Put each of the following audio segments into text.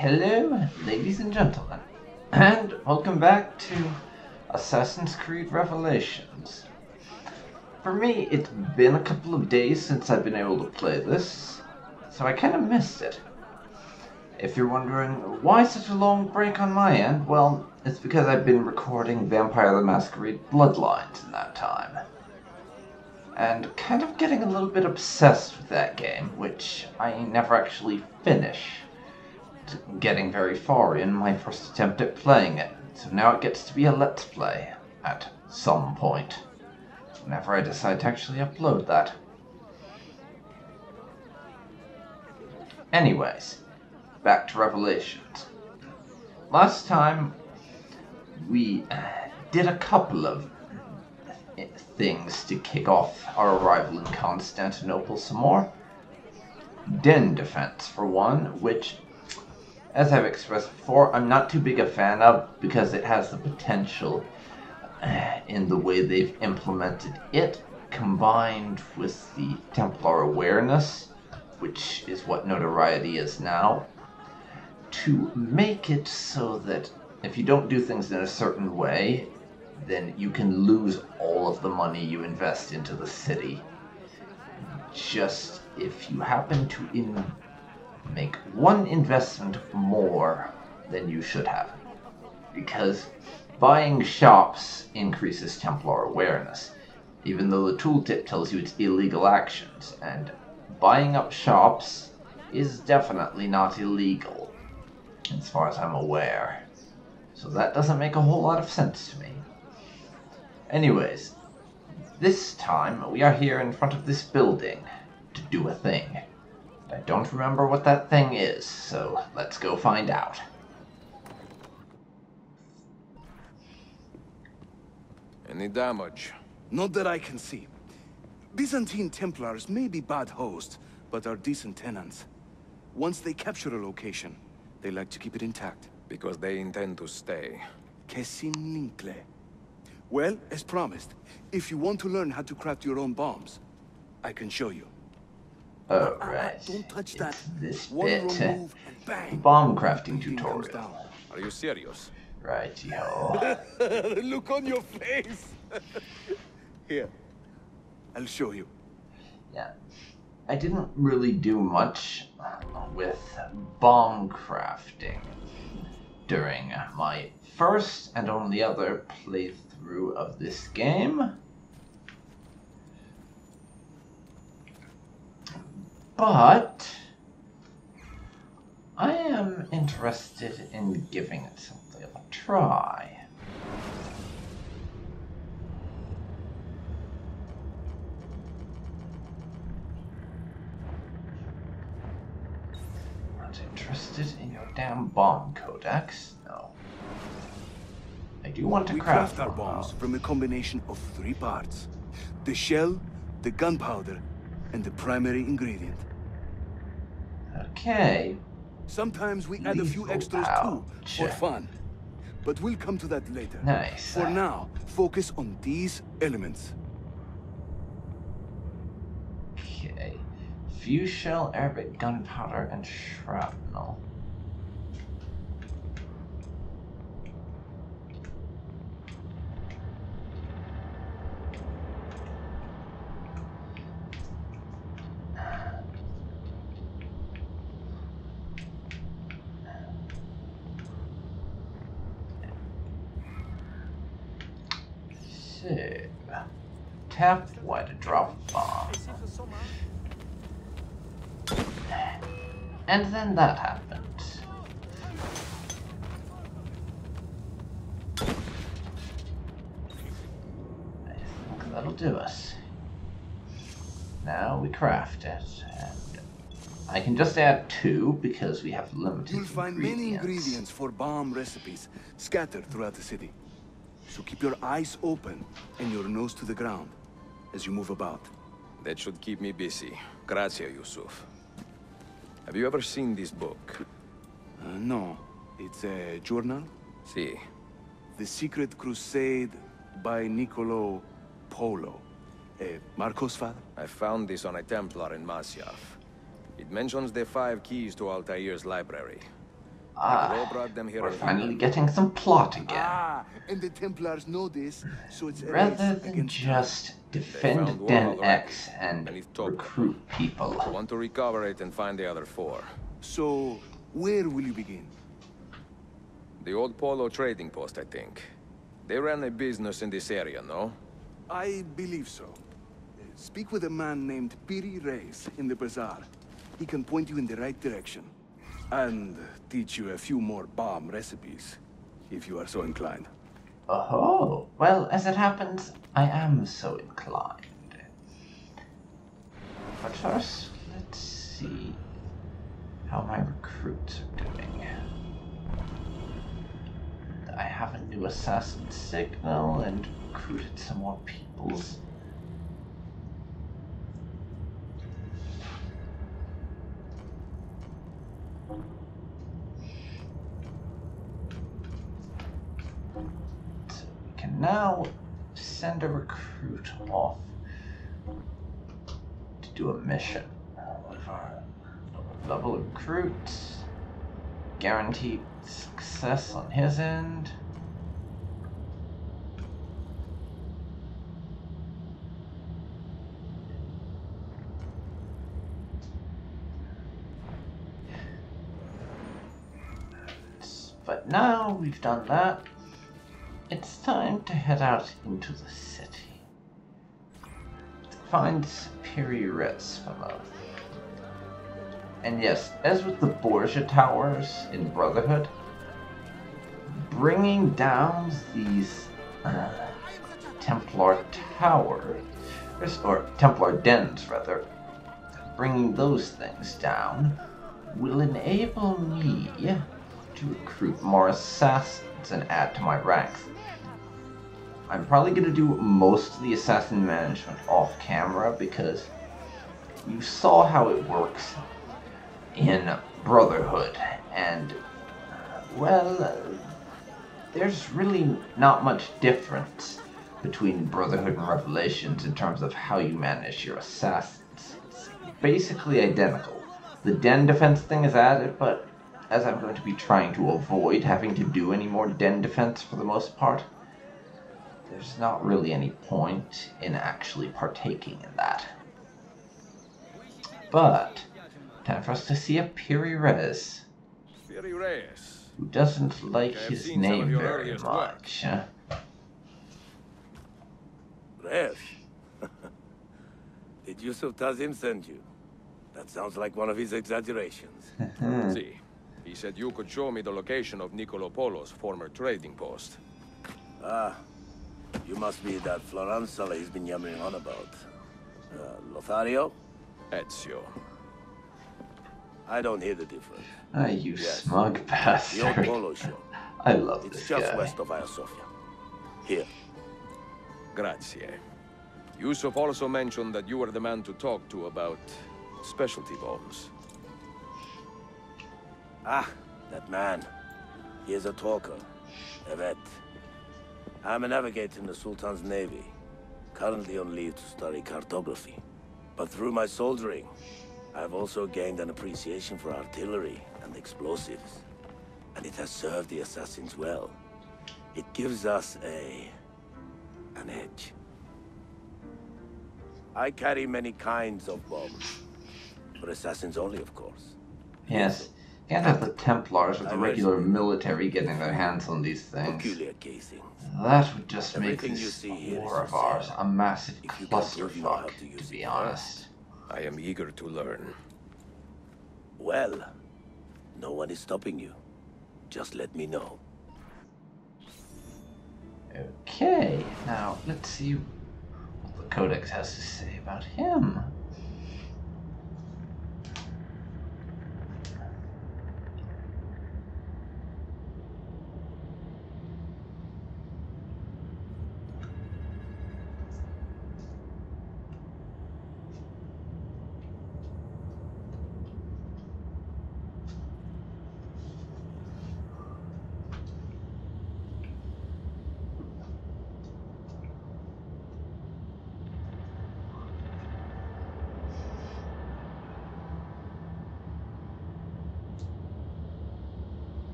Hello, ladies and gentlemen, and welcome back to Assassin's Creed Revelations. For me, it's been a couple of days since I've been able to play this, so I kind of missed it. If you're wondering why such a long break on my end, well, it's because I've been recording Vampire the Masquerade Bloodlines in that time. And kind of getting a little bit obsessed with that game, which I never actually finish. Getting very far in my first attempt at playing it, so now it gets to be a let's play at some point, whenever I decide to actually upload that. Anyways, back to Revelations. Last time we did a couple of things to kick off our arrival in Constantinople some more. Den defense for one, which, as I've expressed before, I'm not too big a fan of because it has the potential, in the way they've implemented it, combined with the Templar awareness, which is what notoriety is now, to make it so that if you don't do things in a certain way, then you can lose all of the money you invest into the city. Just if you happen to make one investment more than you should have. Because buying shops increases Templar awareness, even though the tooltip tells you it's illegal actions, and buying up shops is definitely not illegal, as far as I'm aware. So that doesn't make a whole lot of sense to me. Anyways, this time we are here in front of this building to do a thing. I don't remember what that thing is, so let's go find out. Any damage? Not that I can see. Byzantine Templars may be bad hosts, but are decent tenants. Once they capture a location, they like to keep it intact. Because they intend to stay. Que simple. Well, as promised, if you want to learn how to craft your own bombs, I can show you. Oh, right. Don't touch that. This One bit. wrong move and bang. Bomb crafting Everything comes tutorial. down. Are you serious? Right, yo. The look on your face. Here, I'll show you. Yeah. I didn't really do much with bomb crafting during my first and only other playthrough of this game. But I am interested in giving it something of a try. Not interested in your damn bomb codex? No. I do want to We craft our one, bombs though. from a combination of 3 parts. The shell, the gunpowder, and the primary ingredient. Okay. Sometimes we add a few Lethal extras too, for pouch. fun. But we'll come to that later. Nice. For now, focus on these elements. Okay. Fuse shell, Arabic gunpowder, and shrapnel. So, tap Y to drop bomb. And then that happened. I think that'll do us. Now we craft it, and I can just add 2 because we have limited You'll find many ingredients for bomb recipes scattered throughout the city. So keep your eyes open and your nose to the ground as you move about. That should keep me busy. Grazie, Yusuf. Have you ever seen this book? No. It's a journal? Si. The Secret Crusade by Niccolo Polo. Marco's father? I found this on a Templar in Masyaf. It mentions the 5 keys to Altair's library. Nikola brought them here We're in finally England. getting some plot again. Ah, and the Templars know this, so it's a Rather race than against just They defend found one Den already, X and and it's top recruit level. people. I want to recover it and find the other 4. So, where will you begin? The old Polo trading post, I think. They ran a business in this area, no? I believe so. Speak with a man named Piri Reyes in the bazaar. He can point you in the right direction. And teach you a few more bomb recipes, if you are so inclined. Oh, well, as it happens, I am so inclined. But first, let's see how my recruits are doing. I have a new assassin signal and recruited some more peoples. So we can now send a recruit off to do a mission. With our level recruit, guaranteed success on his end. But now we've done that, it's time to head out into the city. To find Superior's fellow. And yes, as with the Borgia Towers in Brotherhood, bringing down these Templar towers, or Templar dens rather, bringing those things down will enable me to recruit more assassins and add to my ranks. I'm probably going to do most of the assassin management off camera because you saw how it works in Brotherhood, and well, there's really not much difference between Brotherhood and Revelations in terms of how you manage your assassins. It's basically identical. The den defense thing is added, but as I'm going to be trying to avoid having to do any more den defense for the most part, there's not really any point in actually partaking in that. But time for us to see a Piri Reyes, who doesn't like his name very much. Reyes? Did Yusuf Tazim send you? That sounds like one of his exaggerations. See, he said you could show me the location of Nicolo Polo's former trading post. Ah, you must be that Floranzala he's been yammering on about. Lothario? Ezio. I don't hear the difference. Ah, you Yes. smug The old bastard. Polo show. I love It's this just guy. west of Hagia Sophia. Here. Grazie. Yusuf also mentioned that you were the man to talk to about specialty bombs. Ah, that man. He is a talker. A vet. I'm a navigator in the Sultan's Navy. Currently on leave to study cartography. But through my soldiering, I've also gained an appreciation for artillery and explosives. And it has served the assassins well. It gives us an edge. I carry many kinds of bombs. For assassins only, of course. Yes, can't have the Templars or the I'm regular mercenary. military getting their hands on these things. Peculiar casings. That would just make Everything you this see here war is of ours for a massive If you can prove you know how clusterfuck, to use to be it honest. I am eager to learn. Well, no one is stopping you. Just let me know. Okay, now let's see what the Codex has to say about him.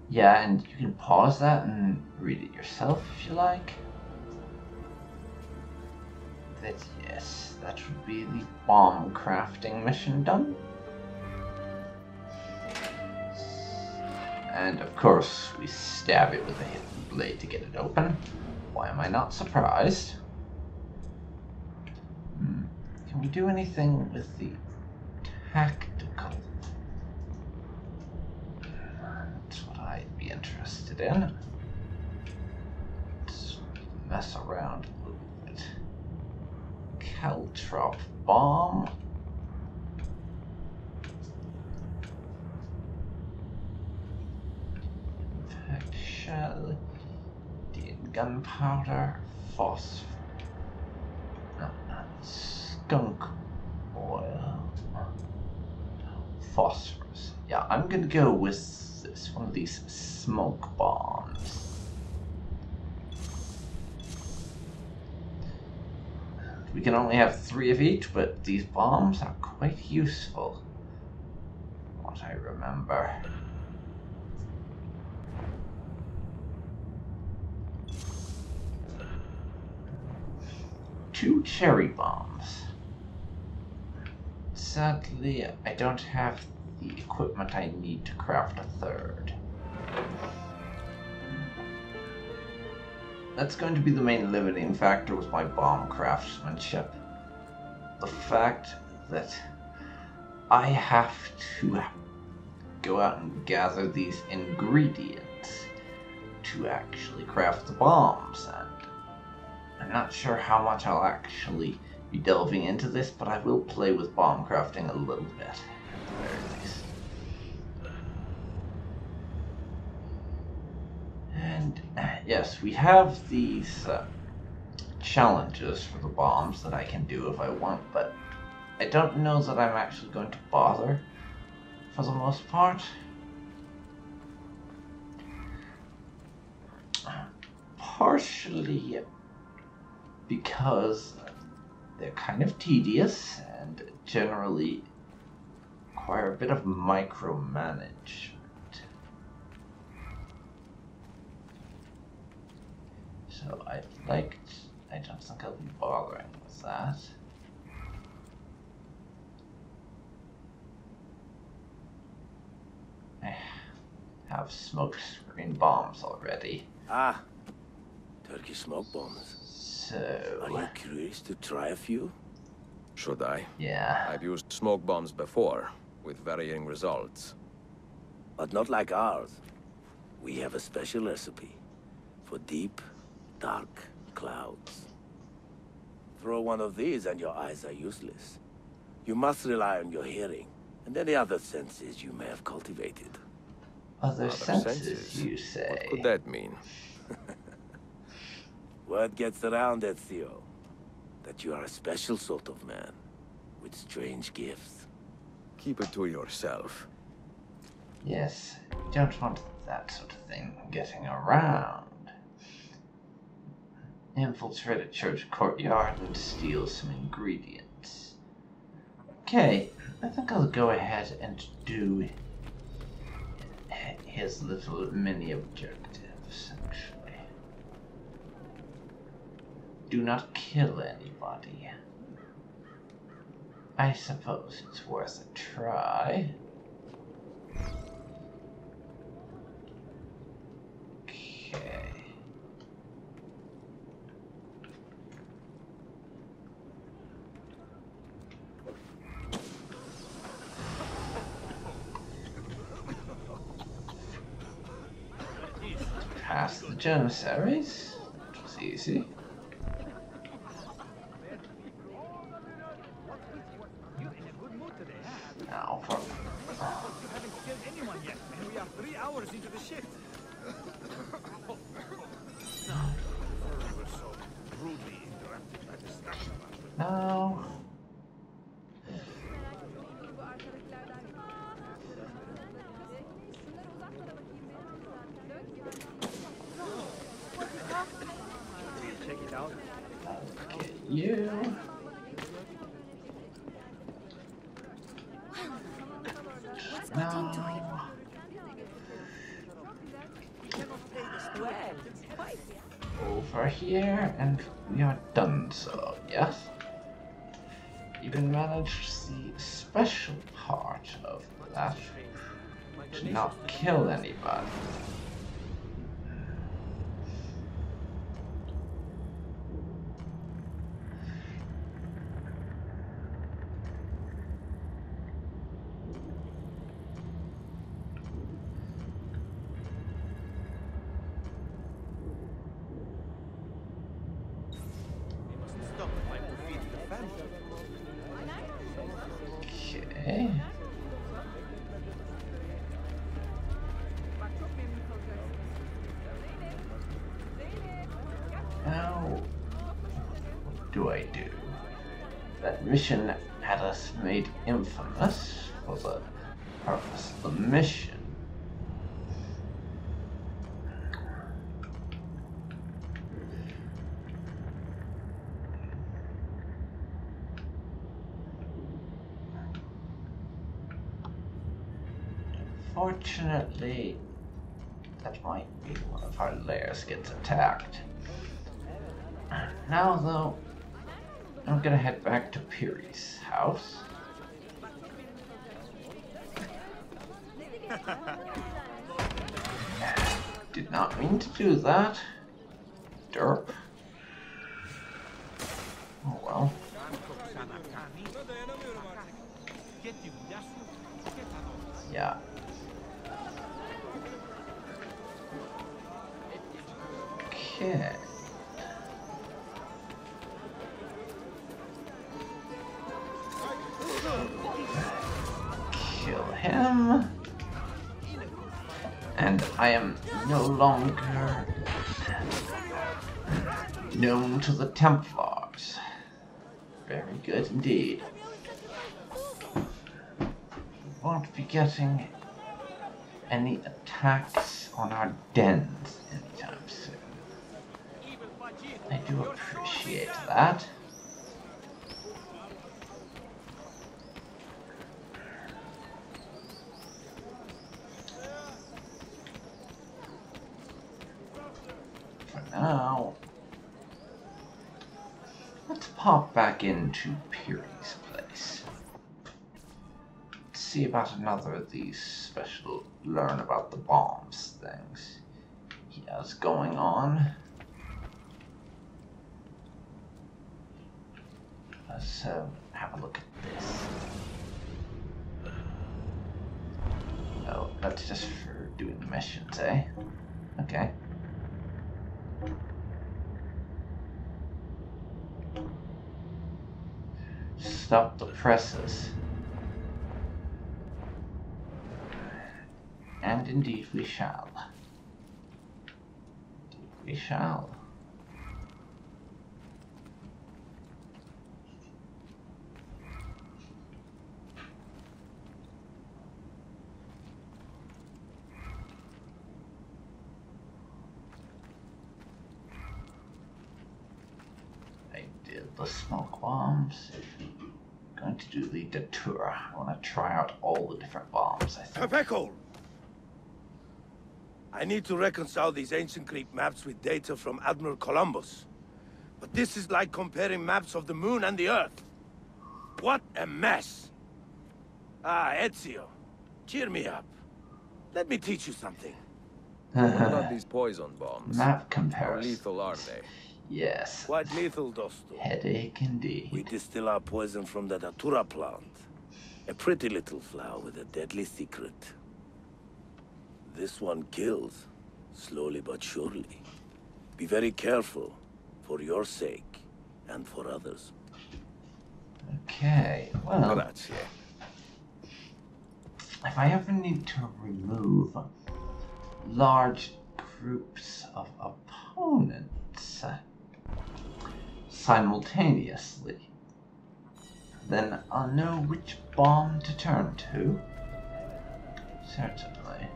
Yeah, and you can pause that and read it yourself if you like. That, yes, that should be the bomb crafting mission done. And of course, we stab it with a hidden blade to get it open. Why am I not surprised? Can we do anything with the tactical? That's what I'd be interested in. Let's mess around a little bit. Caltrop bomb. Impact shell. Gunpowder. Phosphor. No, skunk oil. Phosphorus. Yeah, I'm gonna go with this one of these smoke bombs. We can only have 3 of each, but these bombs are quite useful. What I remember. Two cherry bombs. Sadly, I don't have the equipment I need to craft a third. That's going to be the main limiting factor with my bomb craftsmanship. The fact that I have to go out and gather these ingredients to actually craft the bombs, and I'm not sure how much I'll actually be delving into this, but I will play with bomb crafting a little bit, at the very least. And yes, we have these challenges for the bombs that I can do if I want, but I don't know that I'm actually going to bother for the most part. Partially because they're kind of tedious and generally require a bit of micromanagement. So I don't think I'll be bothering with that. I have smoke screen bombs already. Ah, Turkish smoke bombs. So... Are you curious to try a few? Should I? yeah. I've used smoke bombs before, with varying results. But not like ours. We have a special recipe for deep, dark clouds. Throw one of these and your eyes are useless. You must rely on your hearing and any other senses you may have cultivated. Other senses, you say? What could that mean? Word gets around, Ezio, that you are a special sort of man, with strange gifts. Keep it to yourself. Yes, we don't want that sort of thing getting around. Infiltrate a church courtyard and steal some ingredients. Okay, I think I'll go ahead and do his little mini objectives, actually. Do not kill anybody. I suppose it's worth a try. Okay. Past the Janissaries. That was easy. Now for... You haven't killed anyone yet, and we are 3 hours into the shift. We were so rudely interrupted by the structure. No. Check it out. Okay, you. What's Martin doing? Over here, and we are done so, yes? Even managed the special part of that to not kill anybody. Okay. Now, what do I do? That mission had us made infamous for the purpose of the mission. Unfortunately, that might be one of our layers gets attacked. Now, though, I'm gonna head back to Piri's house. Did not mean to do that. Derp. Oh well. Yeah. Okay. Kill him. And I am no longer known to the Templars. Very good indeed. Won't be getting any attacks on our dens anytime soon. I do appreciate that. For now, let's pop back into Piri's place. See about another of these special learn about the bombs things he has going on. So have a look at this. Oh, that's just for doing the missions, eh? Okay. Stop the presses. And indeed we shall. Indeed we shall. I did the smoke bombs. Going to do the detour. I want to try out all the different bombs, I think. Pepeko! I need to reconcile these ancient Greek maps with data from Admiral Columbus. But this is like comparing maps of the moon and the Earth. What a mess! Ah, Ezio, cheer me up. Let me teach you something. What about these poison bombs? Map How comparison. lethal are they? Yes. Quite lethal, Dosto. Headache indeed. We distill our poison from the datura plant. A pretty little flower with a deadly secret. This one kills, slowly but surely. Be very careful, for your sake, and for others. Okay, well, Grazie. if I ever need to remove large groups of opponents simultaneously, then I'll know which bomb to turn to. Certainly.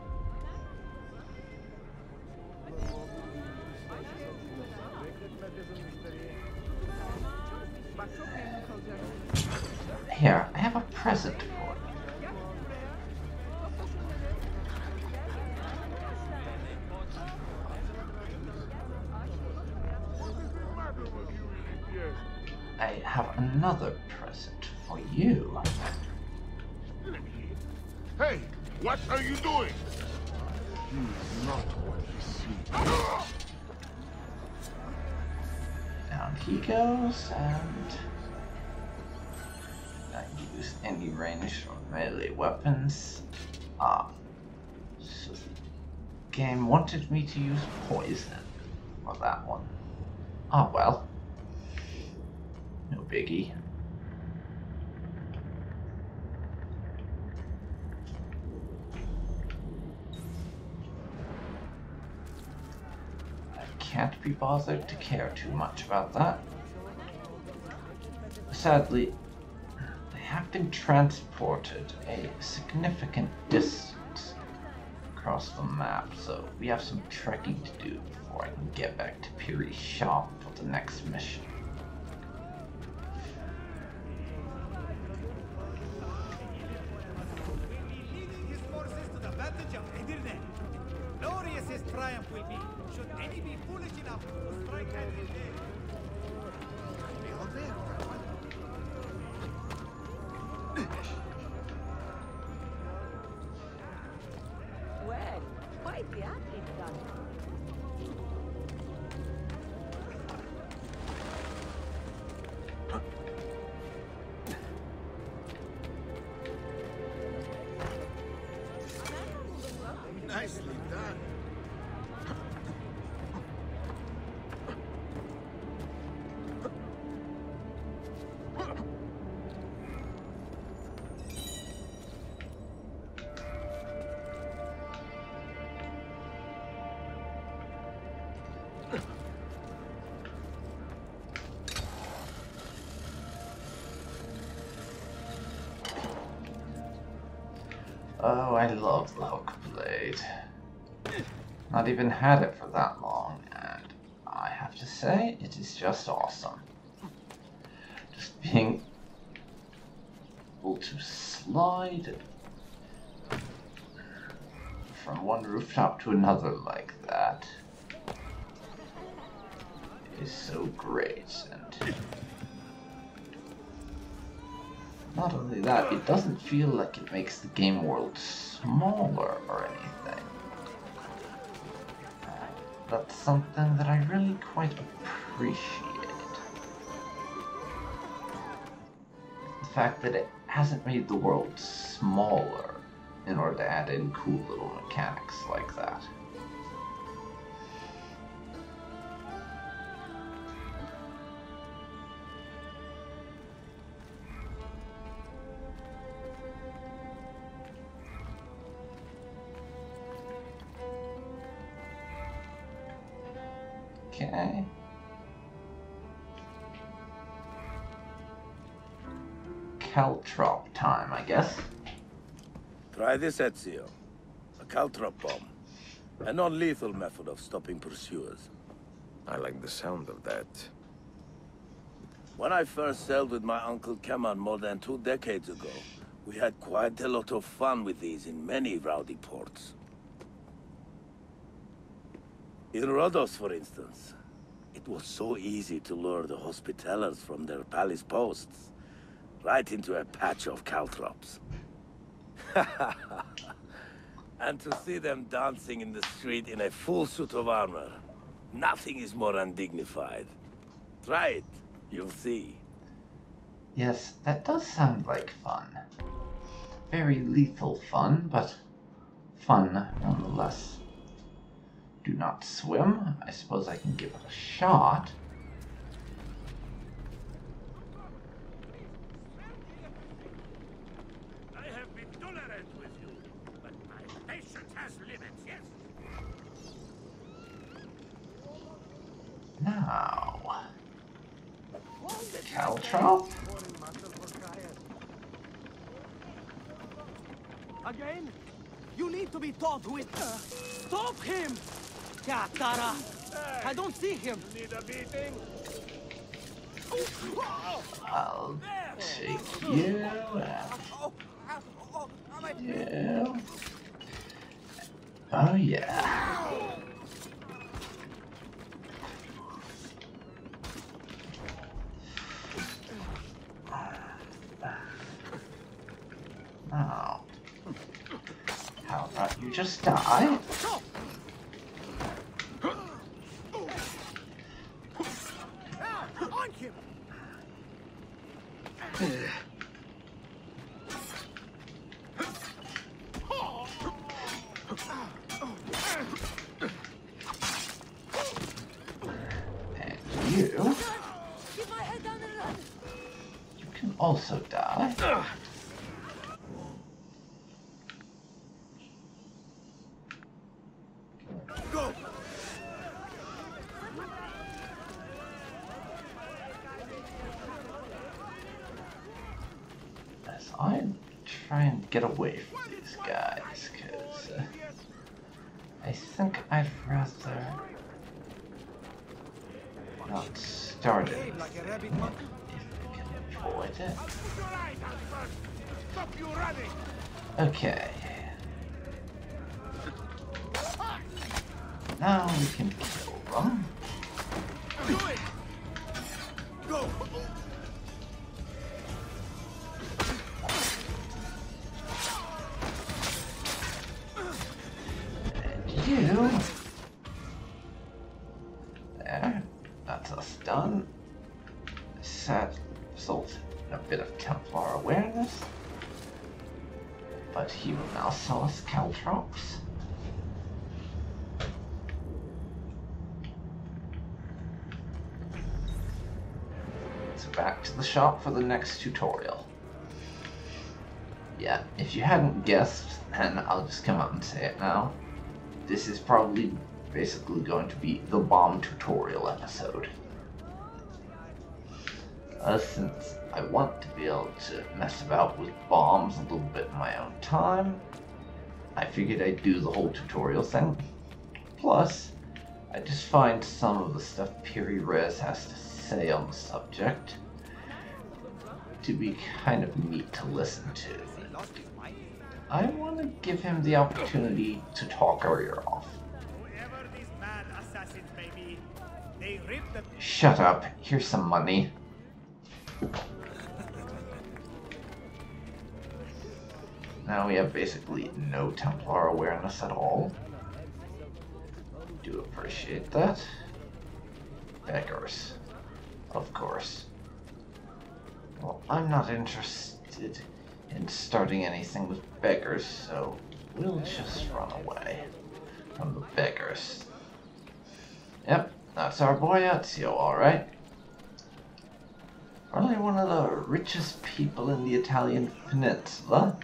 Here, I have a present for you. I have another present for you. Hey, what are you doing? He's not what he seems. Down he goes, and I use any range or melee weapons. So the game wanted me to use poison for that one. Ah, well. No biggie. I can't be bothered to care too much about that. Sadly, they have been transported a significant distance across the map, so we have some trekking to do before I can get back to Piri's shop for the next mission. Triumph will be, should any be foolish enough to strike at his head. Well, quite the athlete done. Nicely done. Oh, I love the hook blade. Not even had it for that long, and I have to say, it is just awesome. Just being able to slide from one rooftop to another like that is so great. And not only that, it doesn't feel like it makes the game world smaller or anything. That's something that I really quite appreciate. The fact that it hasn't made the world smaller in order to add in cool little mechanics like that. Okay. Caltrop time, I guess. Try this, Ezio. A caltrop bomb. A non-lethal method of stopping pursuers. I like the sound of that. When I first sailed with my Uncle Kemal more than 2 decades ago, we had quite a lot of fun with these in many rowdy ports. In Rhodos, for instance, it was so easy to lure the Hospitallers from their palace posts right into a patch of caltrops. And to see them dancing in the street in a full suit of armor, nothing is more undignified. Try it, you'll see. Yes, that does sound like fun. Very lethal fun, but fun nonetheless. Do not swim. I suppose I can give it a shot. I have been tolerant with you, but my patience has limits, yes? Now, Caltrop. Again? You need to be taught with... Stop him! Katara! I don't see him! Need a beating? I'll take you and you. Oh yeah. just die? On him! And you Keep my head down and run! can also die. Go! As I try and get away from these guys, because I think I'd rather not start anything Like a rabbit monkey. if we can avoid it. Put your eyes out first! Stop you running! Okay. Now we can kill them. Do it! Go! And you... There. That's us done. Sad result in a bit of Templar awareness. But he will now sell us caltrops. So back to the shop for the next tutorial. Yeah, if you hadn't guessed, then I'll just come out and say it now. This is probably basically going to be the bomb tutorial episode. Since I want to be able to mess about with bombs a little bit in my own time, I figured I'd do the whole tutorial thing. Plus, I just find some of the stuff Piri Rez has to say on the subject to be kind of neat to listen to. I want to give him the opportunity to talk our ear off. Whoever these mad assassins may be, they rip the... Shut up, here's some money. Now we have basically no Templar awareness at all. Do appreciate that. Beggars. Of course. Well, I'm not interested in starting anything with beggars, so we'll just run away from the beggars. Yep, that's our boy Ezio, alright. Probably one of the richest people in the Italian peninsula.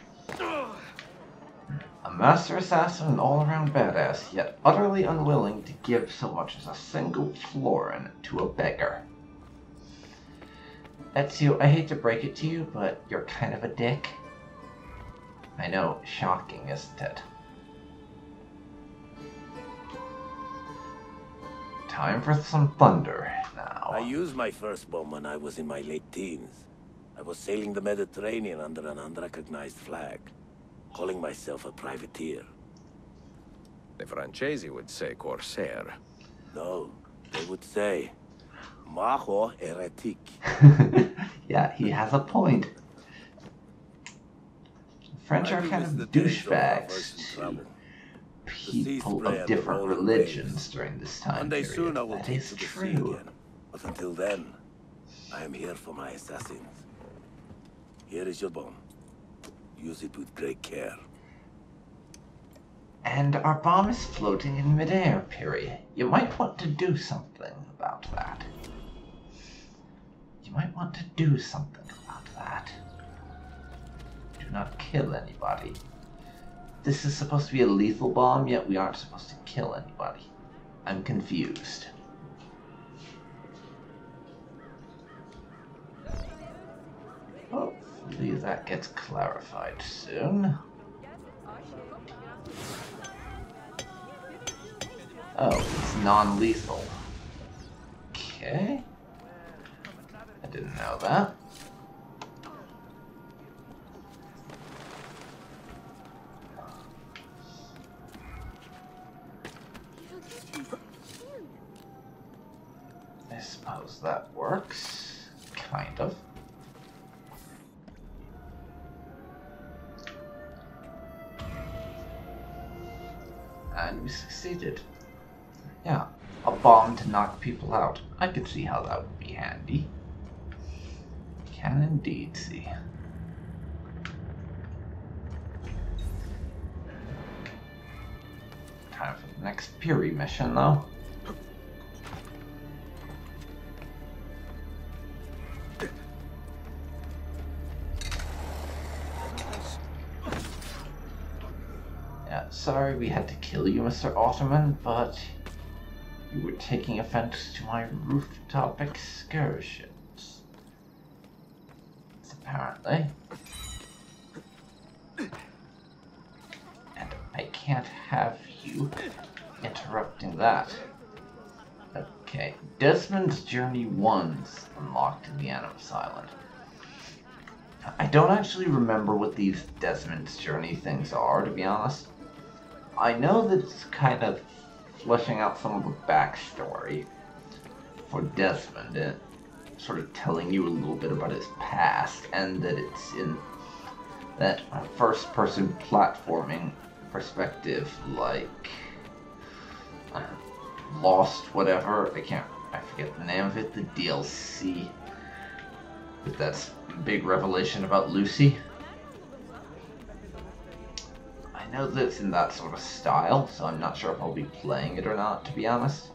A master assassin and all-around badass, yet utterly unwilling to give so much as a single florin to a beggar. Ezio, I hate to break it to you, but you're kind of a dick. I know, shocking, isn't it? Time for some thunder now. I used my first bomb when I was in my late teens. I was sailing the Mediterranean under an unrecognized flag, calling myself a privateer. The Francesi would say corsair. No, they would say, Majo heretic. Yeah, he has a point. French are kind of douchebags to people of different religions during this time One day period. soon I will That take is to the sea true. again. But until then, I am here for my assassins. Here is your bomb. Use it with great care. And our bomb is floating in midair, Piri. You might want to do something about that. You might want to do something about that. Do not kill anybody. This is supposed to be a lethal bomb, yet we aren't supposed to kill anybody. I'm confused. Hopefully that gets clarified soon. Oh, it's non-lethal. Okay. I didn't know that. I suppose that works. Kind of. And we succeeded. Yeah, a bomb to knock people out. I could see how that would be handy. Can indeed see. Time for the next Piri mission, though. Yeah, sorry we had to kill you, Mr. Ottoman, but you were taking offense to my rooftop excursions. Apparently. And I can't have you interrupting that. Okay, Desmond's Journey 1's unlocked in the Animus Island. I don't actually remember what these Desmond's Journey things are, to be honest. I know that it's kind of fleshing out some of the backstory for Desmond and sort of telling you a little bit about his past, and that it's in that first-person platforming perspective, like Lost whatever, I forget the name of it, the DLC, but that's big revelation about Lucy. I know that it's in that sort of style, so I'm not sure if I'll be playing it or not, to be honest.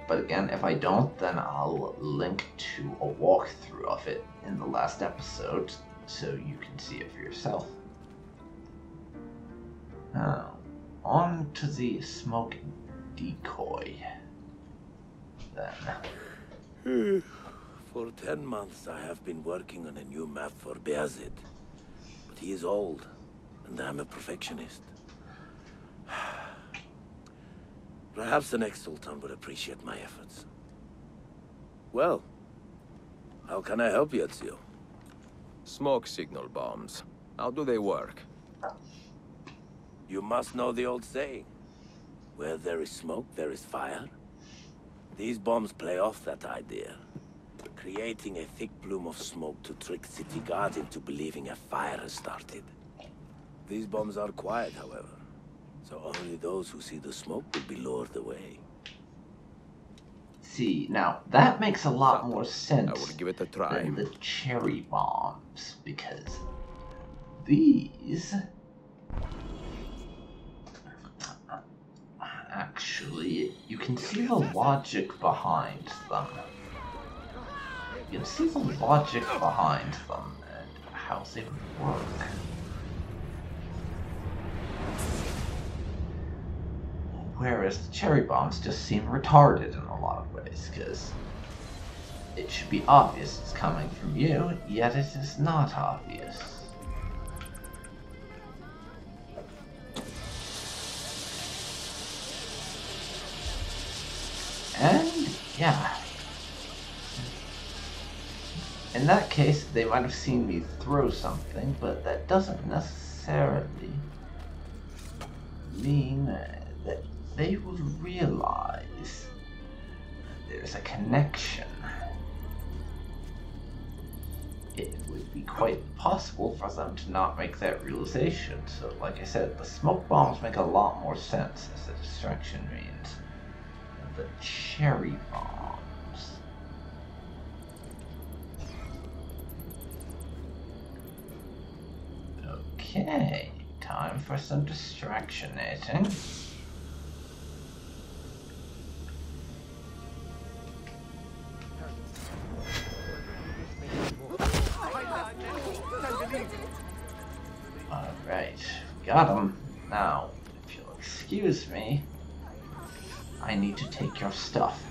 But again, if I don't, then I'll link to a walkthrough of it in the last episode, so you can see it for yourself. Now, on to the smoke decoy, then. For 10 months I have been working on a new map for Bayezid. But he is old, and I'm a perfectionist. Perhaps the next Sultan would appreciate my efforts. Well, how can I help you, Ezio? Smoke signal bombs. How do they work? You must know the old saying. Where there is smoke, there is fire. These bombs play off that idea, creating a thick plume of smoke to trick city guards into believing a fire has started. These bombs are quiet, however, so only those who see the smoke will be lured away. See, now, that makes a lot more I sense will give it a try. than the cherry bombs, because these actually, you can see the logic behind them. You can see the logic behind them and how they work. Whereas the cherry bombs just seem retarded in a lot of ways, because it should be obvious it's coming from you, yet it is not obvious. And, yeah. In that case, they might have seen me throw something, but that doesn't necessarily mean that they will realize there's a connection. It would be quite possible for them to not make that realization. So, like I said, the smoke bombs make a lot more sense as a distraction means than the cherry bombs. Okay, time for some distractionating. Alright, got him. Now, if you'll excuse me, I need to take your stuff.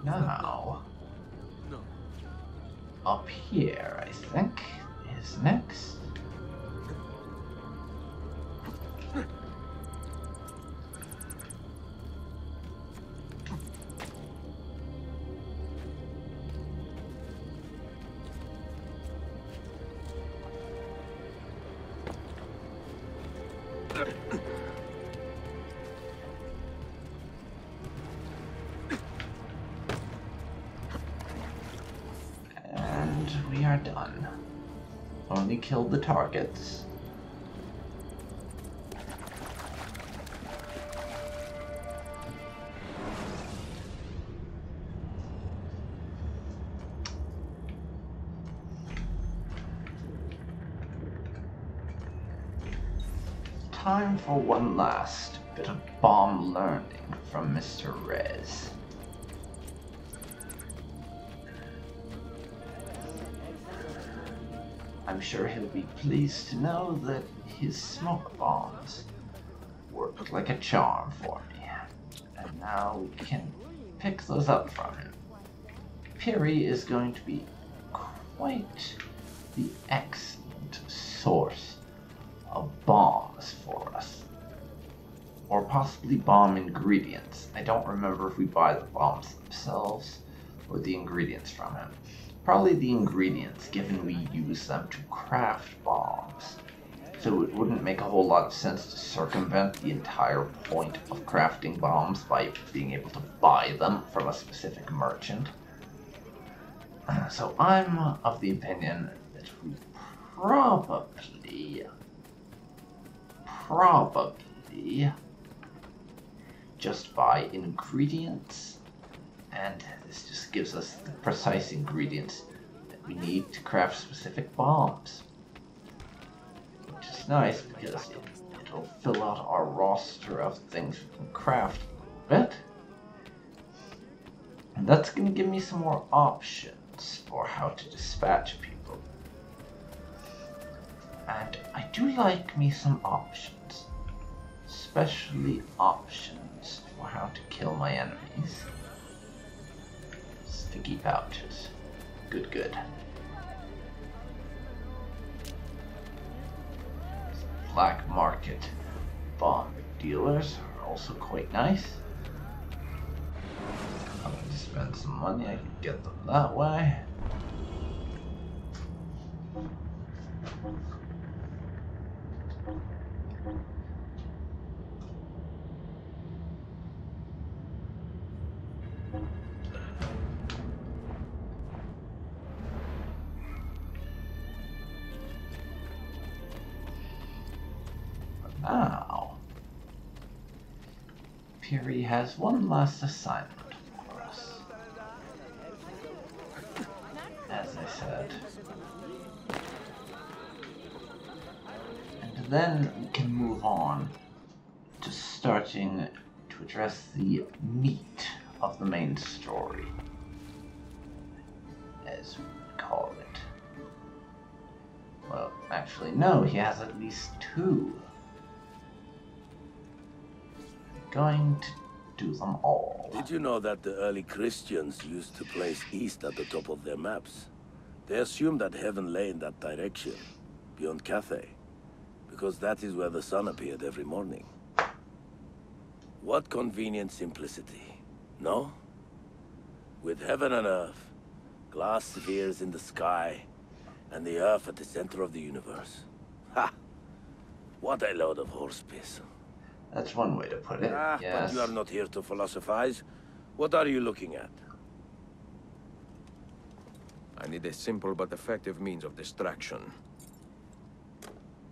Now, up here, I think, is next. we are done. Only killed the targets. Time for one last bit of bomb learning from Mr. Rez. I'm sure he'll be pleased to know that his smoke bombs worked like a charm for me, and now we can pick those up from him. Piri is going to be quite the excellent source of bombs for us. Or possibly bomb ingredients. I don't remember if we buy the bombs themselves or the ingredients from him. Probably the ingredients, given we use them to craft bombs. So it wouldn't make a whole lot of sense to circumvent the entire point of crafting bombs by being able to buy them from a specific merchant. So I'm of the opinion that we probably just buy ingredients, and this just gives us the precise ingredients that we need to craft specific bombs, which is nice because it'll fill out our roster of things we can craft a bit, and that's going to give me some more options for how to dispatch people. And I do like me some options, especially options for how to kill my enemies. Sticky pouches. Good. Black market bomb dealers are also quite nice. I'm going to spend some money, I can get them that way. Now, Piri has one last assignment for us. As I said. And then we can move on to starting to address the meat of the main story, as we would call it. Well, actually, no, he has at least two. Going to do them all. Did you know that the early Christians used to place east at the top of their maps? They assumed that heaven lay in that direction, beyond Cathay, because that is where the sun appeared every morning. What convenient simplicity, no? With heaven and earth, glass spheres in the sky, and the earth at the center of the universe. Ha! What a load of horse piss. That's one way to put it, yes. But you are not here to philosophize. What are you looking at? I need a simple but effective means of distraction.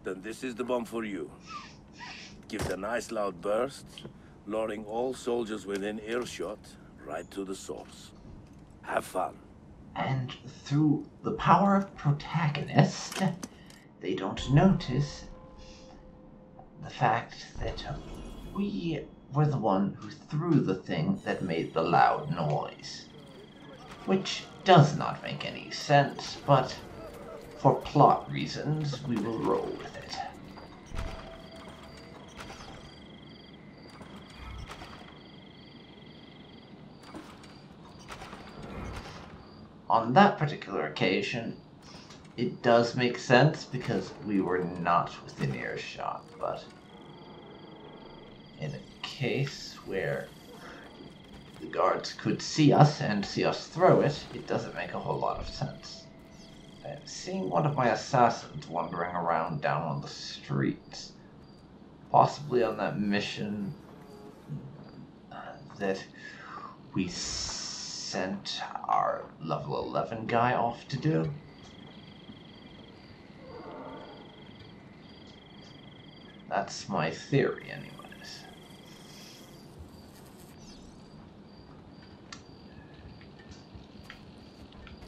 Then this is the bomb for you. Gives a nice loud burst, luring all soldiers within earshot right to the source. Have fun. And through the power of protagonist, they don't notice the fact that we were the one who threw the thing that made the loud noise. Which does not make any sense, but for plot reasons, we will roll with it. On that particular occasion, it does make sense because we were not within earshot, but in a case where the guards could see us and see us throw it, it doesn't make a whole lot of sense. I'm seeing one of my assassins wandering around down on the streets, possibly on that mission that we sent our level 11 guy off to do. That's my theory, anyways.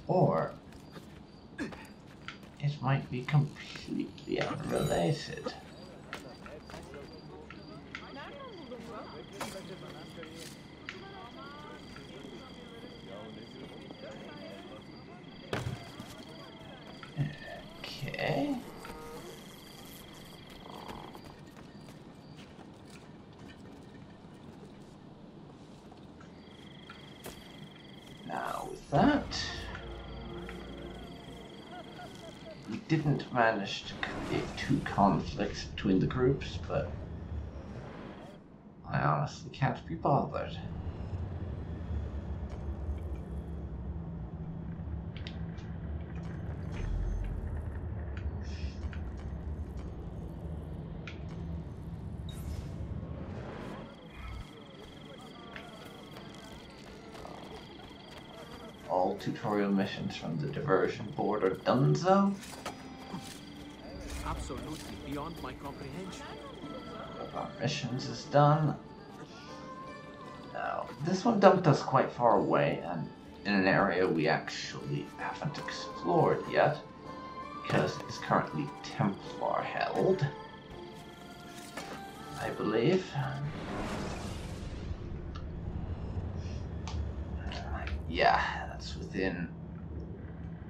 Or it might be completely unrelated. Okay. Now with that, we didn't manage to create 2 conflicts between the groups, but I honestly can't be bothered. All tutorial missions from the diversion board are donezo. Absolutely beyond my comprehension. One of our missions is done. Now, this one dumped us quite far away and in an area we actually haven't explored yet, because it's currently Templar held, I believe. Yeah, that's within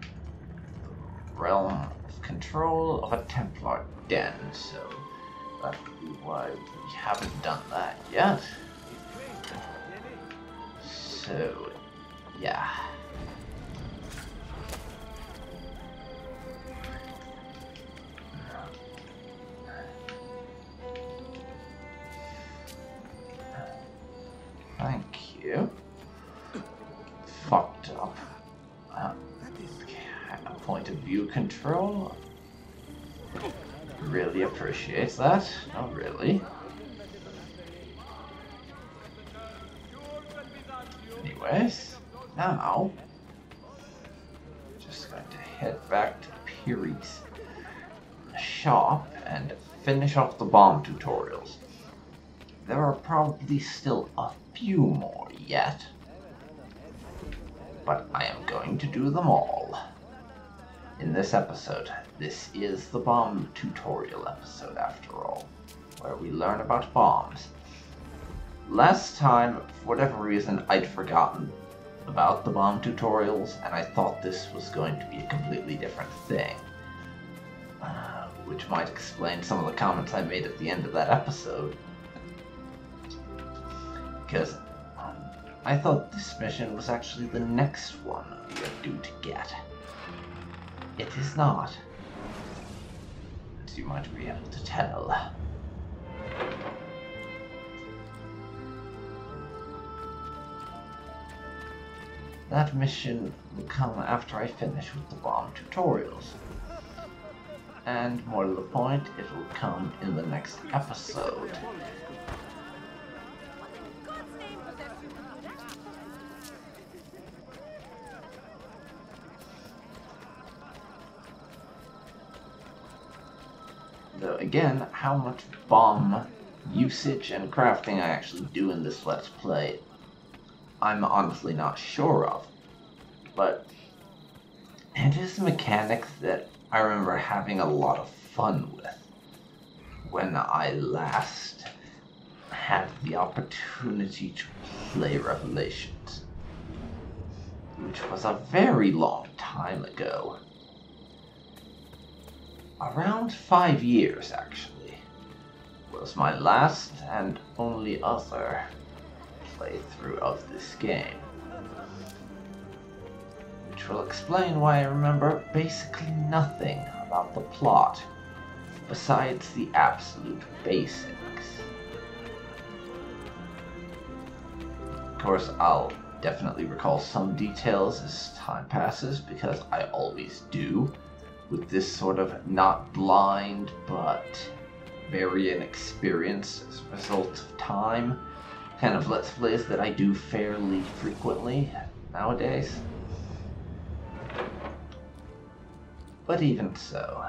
the realm of control of a Templar den, so that would be why we haven't done that yet. So, yeah. Thank you. Fucked up. Point of view control. Really appreciate that. Oh, really? Anyways, now just going to head back to Piri's shop and finish off the bomb tutorials. There are probably still a few more yet, but I am going to do them all. In this episode, this is the bomb tutorial episode after all, where we learn about bombs. Last time, for whatever reason, I'd forgotten about the bomb tutorials, and I thought this was going to be a completely different thing. Which might explain some of the comments I made at the end of that episode. Because I thought this mission was actually the next one we are due to get. It is not, as you might be able to tell. That mission will come after I finish with the bomb tutorials. And more to the point, it will come in the next episode. Though again, how much bomb usage and crafting I actually do in this Let's Play, I'm honestly not sure of. But it is a mechanic that I remember having a lot of fun with when I last had the opportunity to play Revelations, which was a very long time ago. Around 5 years, actually, was my last and only other playthrough of this game. Which will explain why I remember basically nothing about the plot, besides the absolute basics. Of course, I'll definitely recall some details as time passes, because I always do, with this sort of not blind, but very inexperienced as a result of time kind of Let's Plays that I do fairly frequently nowadays. But even so,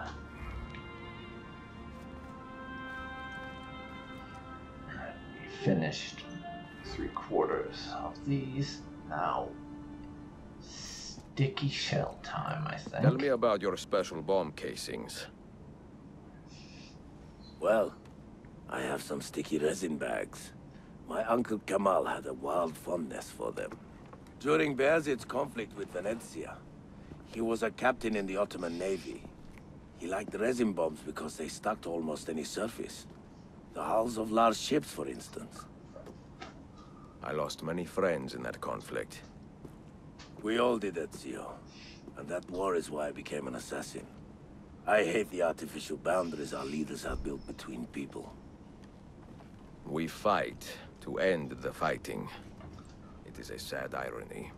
finished 3/4 of these. Now, sticky shell time, I think. Tell me about your special bomb casings. Well, I have some sticky resin bags. My uncle Kamal had a wild fondness for them. During Bayezid's conflict with Venezia, he was a captain in the Ottoman Navy. He liked resin bombs because they stuck to almost any surface. The hulls of large ships, for instance. I lost many friends in that conflict. We all did, Ezio. And that war is why I became an assassin. I hate the artificial boundaries our leaders have built between people. We fight to end the fighting. It is a sad irony.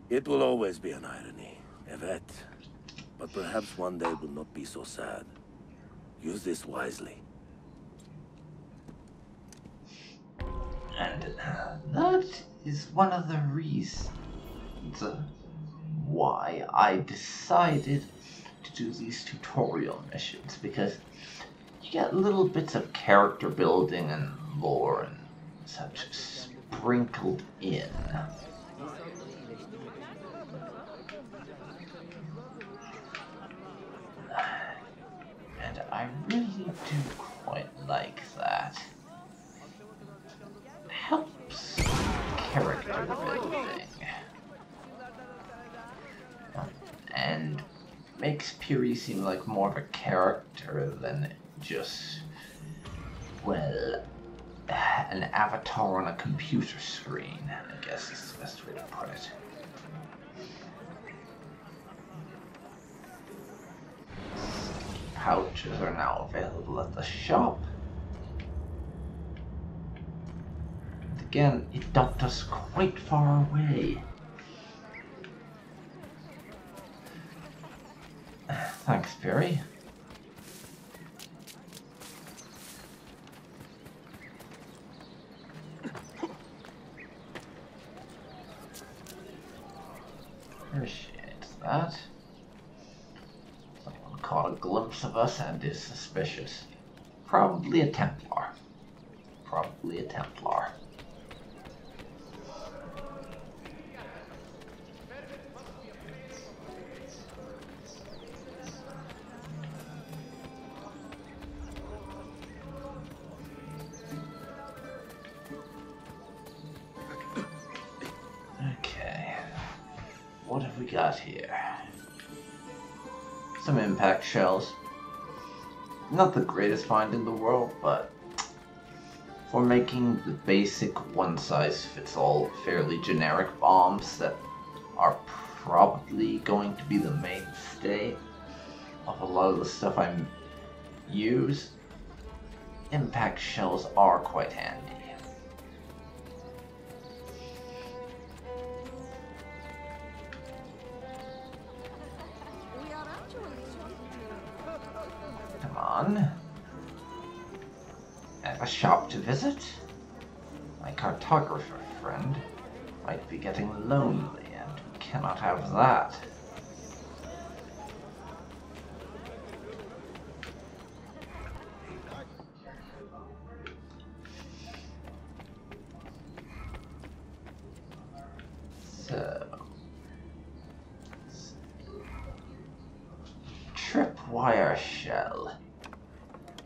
It will always be an irony, Evet. But perhaps one day will not be so sad. Use this wisely. And that is one of the reasons why I decided to do these tutorial missions, because you get little bits of character building and lore and such sprinkled in. And I really do quite like that. It helps character building. And makes Piri seem like more of a character than just, well, an avatar on a computer screen, I guess is the best way to put it. Pouches are now available at the shop. And again, it dumped us quite far away. Thanks, Perry. Appreciate that. Someone caught a glimpse of us and is suspicious. Probably a Templar. Probably a Templar. What have we got here? Some impact shells. Not the greatest find in the world, but for making the basic one-size-fits-all fairly generic bombs that are probably going to be the mainstay of a lot of the stuff I use, impact shells are quite handy. Come on. I have a shop to visit. My cartographer friend might be getting lonely, and we cannot have that. So, tripwire shell.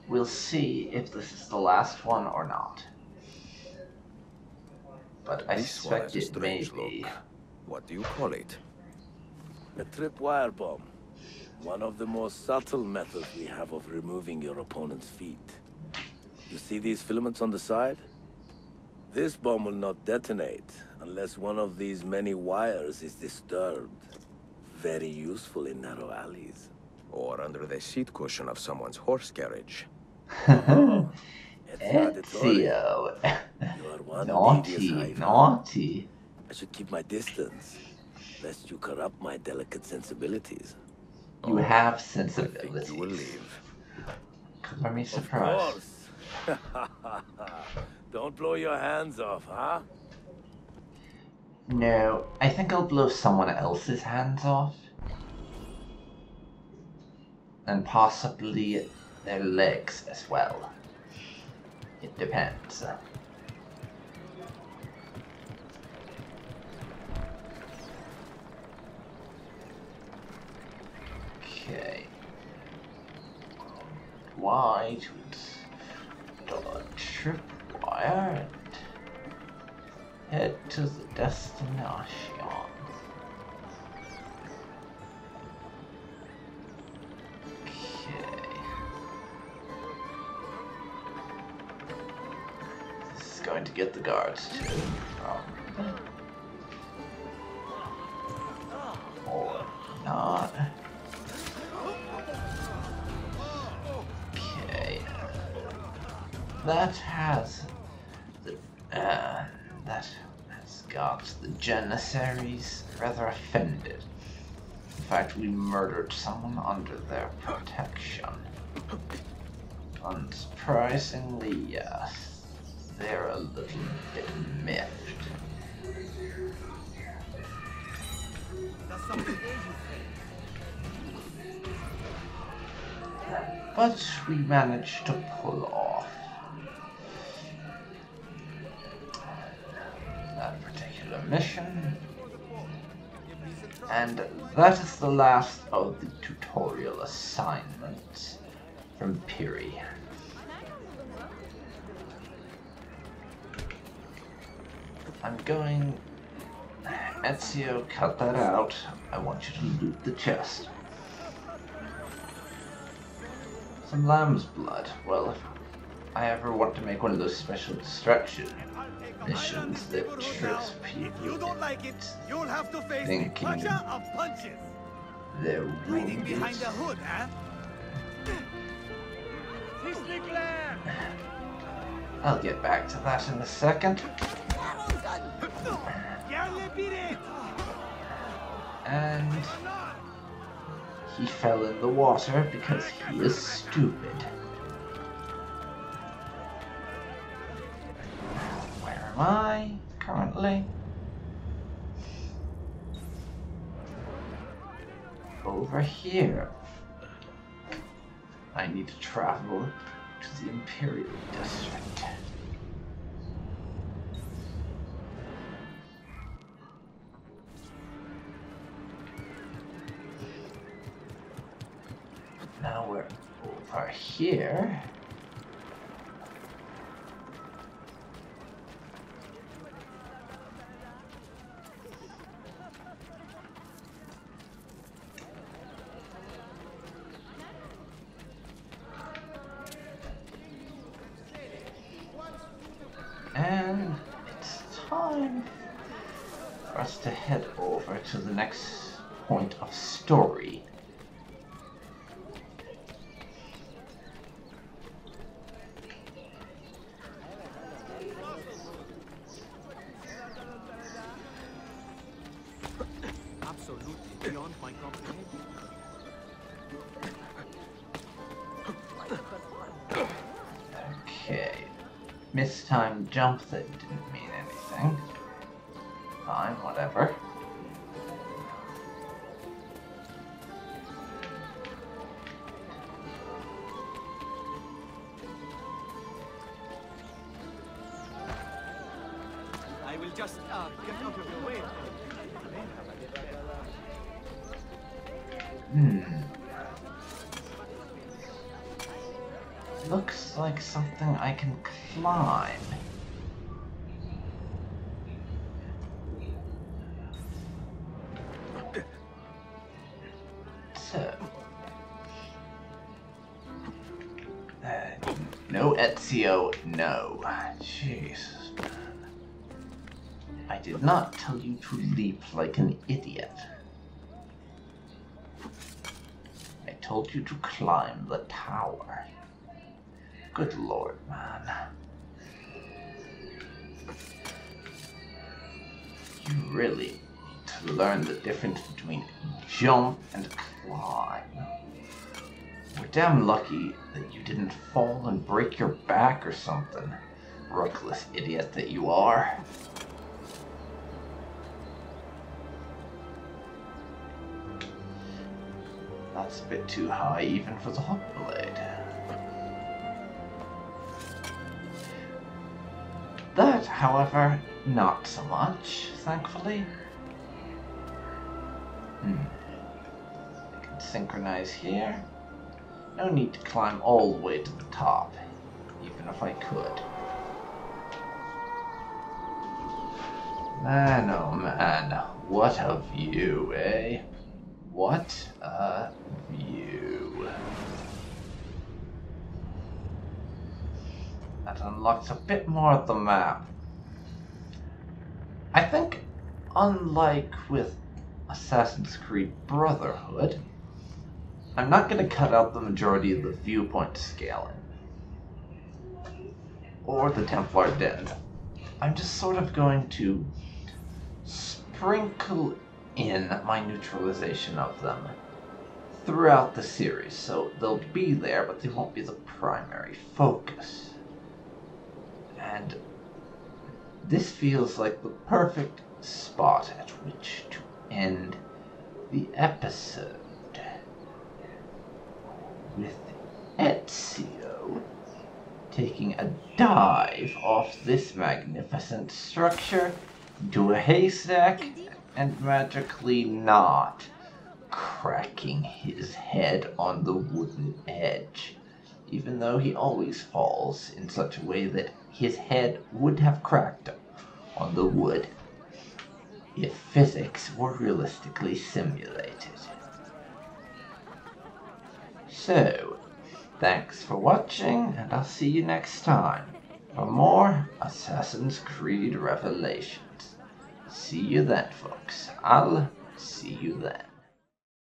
We'll see if this is the last one or not. But I This one has suspect a it may strange be. look. What do you call it? A tripwire bomb. One of the most subtle methods we have of removing your opponent's feet. You see these filaments on the side? This bomb will not detonate unless one of these many wires is disturbed. Very useful in narrow alleys. Or under the seat cushion of someone's horse carriage. Oh, it's Ezio. You are one Naughty, devious hive. naughty. I should keep my distance, lest you corrupt my delicate sensibilities. You have I think sensibilities. you will leave. Cover me Of surprised. course. Don't blow your hands off, huh? No, I think I'll blow someone else's hands off. And possibly their legs as well. It depends. Okay. Y to install a tripwire and head to the destination. Okay. This is going to get the guards too, probably. Or not. Okay. That has the that has got the Janissaries rather offended. In fact, we murdered someone under their protection. Unsurprisingly, yes, they're a little bit miffed. That's something Ezio said. But we managed to pull off that particular mission. And that is the last of the tutorial assignments from Piri. I'm going... Ezio, cut that out. I want you to loot the chest. Some lamb's blood. Well, if I ever want to make one of those special destruction missions that tricks people If you don't like it, you'll have to face the thinking pressure of punches. they're Hiding wounded. behind the hood, huh? I'll get back to that in a second. And he fell in the water because he is stupid. Where am I currently? Over here. I need to travel to the Imperial District. Now we're over here. And it's time for us to head over to the next point of story. Absolutely beyond my comprehension. Okay. Mistimed jump that didn't mean anything. Fine, whatever. I will just get out of your way. Looks like something I can climb. So... no, Ezio, no. Jesus, man. I did not tell you to leap like an idiot. I told you to climb the tower. Good lord, man. You really need to learn the difference between jump and climb. We're damn lucky that you didn't fall and break your back or something, reckless idiot that you are. That's a bit too high even for the hook blade. That, however, not so much, thankfully. I can synchronize here. No need to climb all the way to the top, even if I could. Man, oh man, what a view, eh? What a view. That unlocks a bit more of the map. I think, unlike with Assassin's Creed Brotherhood, I'm not going to cut out the majority of the viewpoint scaling, or the Templar dens. I'm just sort of going to sprinkle in my neutralization of them throughout the series, so they'll be there, but they won't be the primary focus. And this feels like the perfect spot at which to end the episode, with Ezio taking a dive off this magnificent structure into a haystack and magically not cracking his head on the wooden edge, even though he always falls in such a way that his head would have cracked on the wood if physics were realistically simulated. So, thanks for watching, and I'll see you next time for more Assassin's Creed Revelations. See you then, folks. I'll see you then.